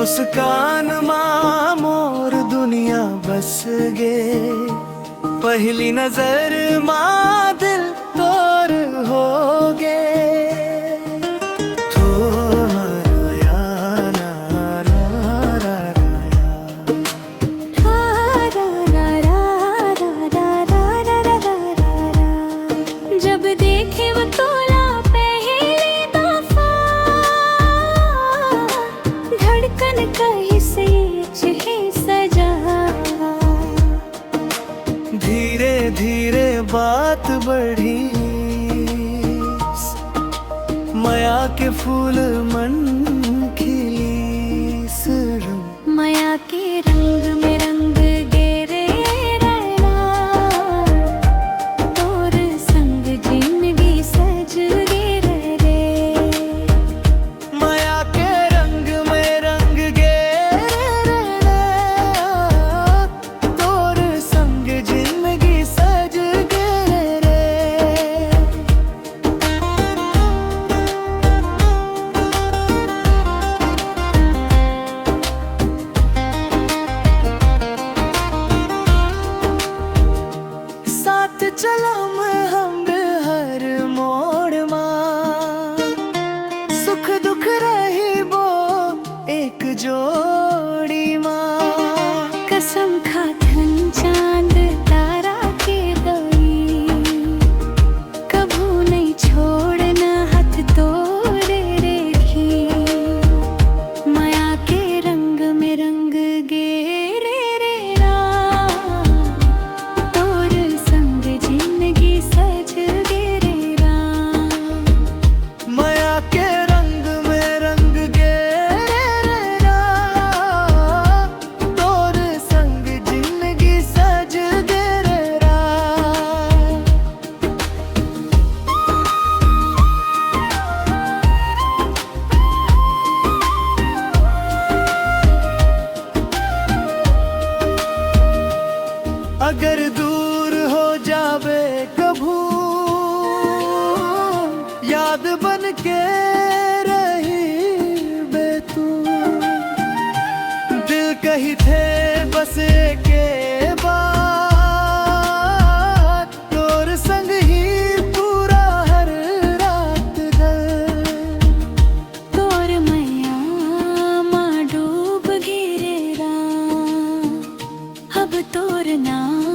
मुस्कान मां मोर दुनिया बस गे। पहली नजर मां दिल तोर हो गे। जब देखे वो तोला पहली दफा, धड़कन कहीं से ही सजा। धीरे धीरे बात बढ़ी, माया के फूल मन खिली सरम। माया के रंग में रंग गेरे रहना, तोर संग जिंदगी सज गे रे। माया के रंग में रंग गेरे रहना, तोर संग जिंदगी सज गे रे। साथ चलम हम हर मोड़ मां, सुख दुख रही बो एक जोड़ी मां। कसम खाथन चांद तारा के गई, कभू नहीं छोड़ना हाथ तोड़े रेखी। माया के रंग में रंग गेरे रे राम, तोर संग जिंदगी सज गे रे राम। माया के रंग में रंग गेरे रहना, तोर संग जिंदगी सज गे रे राम। अगर दूर हो जावे कभू, याद बन के रही बे तू। दिल कही थे बसे के बाद, तोर संग ही पूरा हर रात दर। तोर मैया माँ डूब गिरे राम, अब तोर नाम